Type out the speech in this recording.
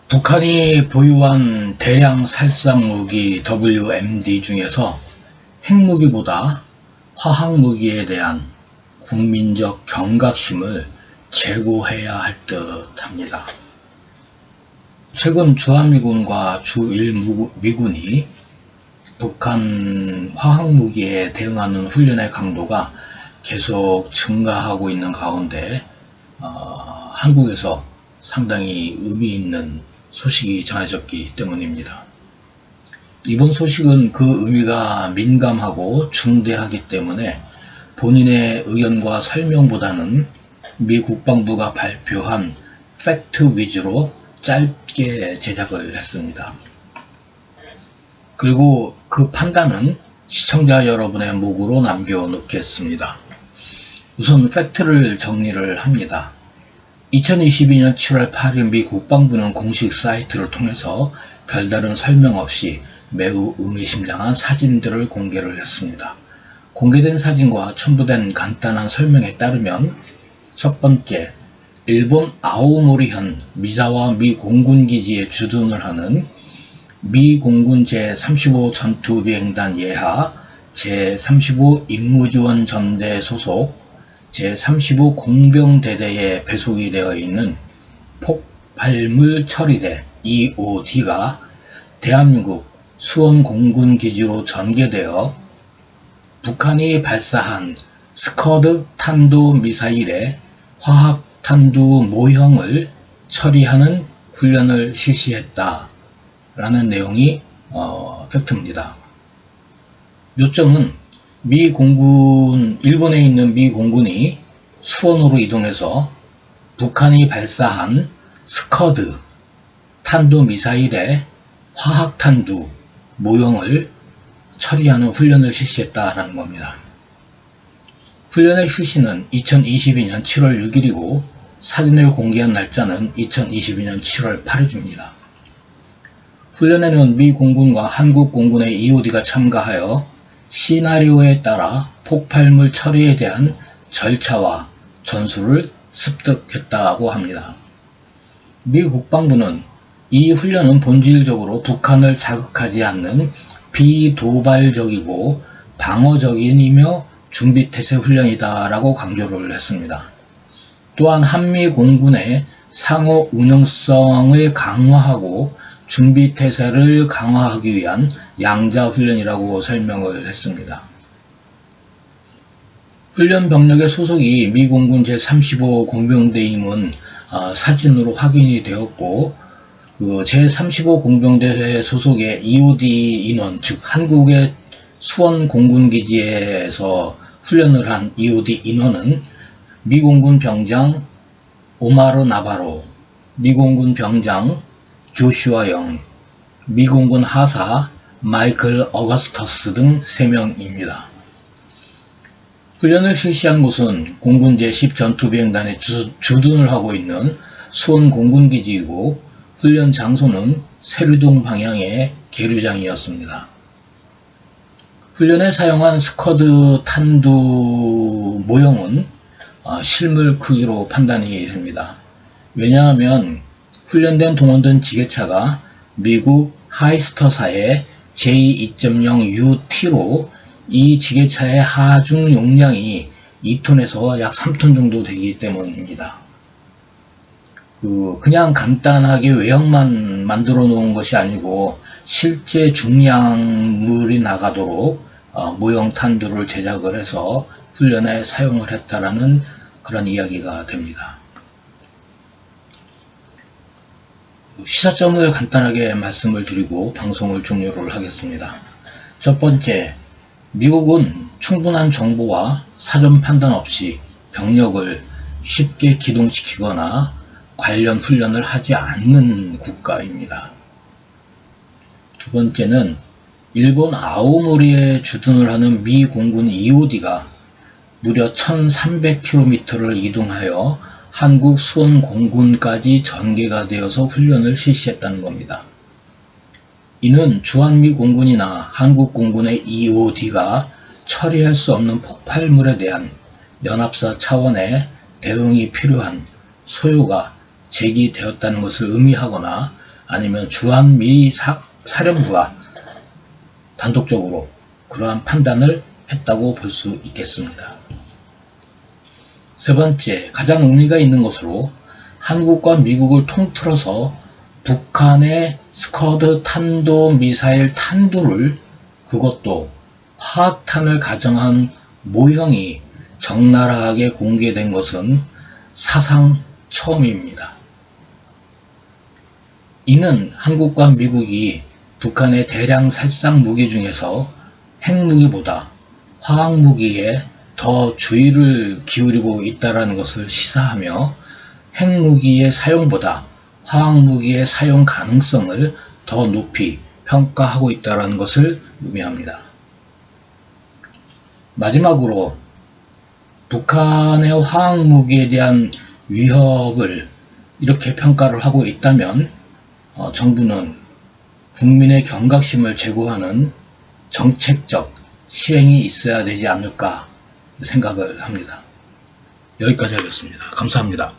북한이 보유한 대량 살상무기 WMD 중에서 핵무기보다 화학무기에 대한 국민적 경각심을 제고해야 할 듯합니다. 최근 주한미군과 주일미군이 북한 화학무기에 대응하는 훈련의 강도가 계속 증가하고 있는 가운데 한국에서 상당히 의미 있는 소식이 전해졌기 때문입니다. 이번 소식은 그 의미가 민감하고 중대하기 때문에 본인의 의견과 설명보다는 미 국방부가 발표한 팩트 위주로 짧게 제작을 했습니다. 그리고 그 판단은 시청자 여러분의 목으로 남겨놓겠습니다. 우선 팩트를 정리를 합니다. 2022년 7월 8일 미 국방부는 공식 사이트를 통해서 별다른 설명 없이 매우 의미심장한 사진들을 공개를 했습니다. 공개된 사진과 첨부된 간단한 설명에 따르면 첫 번째, 일본 아오모리현 미사와 미 공군기지에 주둔을 하는 미 공군 제35 전투비행단 예하 제35 임무지원전대 소속 제35 공병대대에 배속이 되어 있는 폭발물 처리대 EOD가 대한민국 수원공군기지로 전개되어 북한이 발사한 스커드 탄도미사일의 화학탄두 모형을 처리하는 훈련을 실시했다 라는 내용이 팩트입니다. 요점은 일본에 있는 미 공군이 수원으로 이동해서 북한이 발사한 스커드 탄도미사일의 화학탄두 모형을 처리하는 훈련을 실시했다라는 겁니다. 훈련의 실시는 2022년 7월 6일이고 사진을 공개한 날짜는 2022년 7월 8일입니다. 훈련에는 미 공군과 한국 공군의 EOD가 참가하여 시나리오에 따라 폭발물 처리에 대한 절차와 전술을 습득했다고 합니다. 미 국방부는 이 훈련은 본질적으로 북한을 자극하지 않는 비도발적이고 방어적이며 준비태세 훈련이다 라고 강조를 했습니다. 또한 한미 공군의 상호 운영성을 강화하고 준비태세를 강화하기 위한 양자훈련이라고 설명을 했습니다. 훈련 병력의 소속이 미 공군 제35 공병대임은 사진으로 확인이 되었고 제35 공병대 소속의 EOD 인원, 즉 한국의 수원 공군기지에서 훈련을 한 EOD 인원은 미공군 병장 오마르 나바로, 미공군 병장 조슈아 영, 미공군 하사 마이클 어거스터스 등 3명입니다. 훈련을 실시한 곳은 공군 제10 전투비행단에 주둔을 하고 있는 수원 공군기지이고 훈련 장소는 세류동 방향의 계류장이었습니다. 훈련에 사용한 스커드 탄두 모형은 실물 크기로 판단이 됩니다. 왜냐하면 훈련된 동원된 지게차가 미국 하이스터사의 J2.0UT로 이 지게차의 하중 용량이 2톤에서 약 3톤 정도 되기 때문입니다. 그냥 간단하게 외형만 만들어 놓은 것이 아니고 실제 중량물이 나가도록 모형 탄두를 제작을 해서 훈련에 사용을 했다라는 그런 이야기가 됩니다. 시사점을 간단하게 말씀을 드리고 방송을 종료를 하겠습니다. 첫 번째, 미국은 충분한 정보와 사전 판단 없이 병력을 쉽게 기동시키거나 관련 훈련을 하지 않는 국가입니다. 두 번째는 일본 아오모리에 주둔을 하는 미 공군 EOD가 무려 1300km를 이동하여 한국 수원 공군까지 전개가 되어서 훈련을 실시했다는 겁니다. 이는 주한미 공군이나 한국 공군의 EOD가 처리할 수 없는 폭발물에 대한 연합사 차원의 대응이 필요한 소요가 제기되었다는 것을 의미하거나 아니면 주한미 사령부가 단독적으로 그러한 판단을 했다고 볼 수 있겠습니다. 세 번째, 가장 의미가 있는 것으로 한국과 미국을 통틀어서 북한의 스커드 탄도미사일 탄두를, 그것도 화학탄을 가정한 모형이 적나라하게 공개된 것은 사상 처음입니다. 이는 한국과 미국이 북한의 대량 살상 무기 중에서 핵무기보다 화학무기에 더 주의를 기울이고 있다는 것을 시사하며 핵무기의 사용보다 화학무기의 사용 가능성을 더 높이 평가하고 있다는 것을 의미합니다. 마지막으로 북한의 화학무기에 대한 위협을 이렇게 평가를 하고 있다면 정부는 국민의 경각심을 제고하는 정책적 실행이 있어야 되지 않을까 생각을 합니다. 여기까지 하겠습니다. 감사합니다.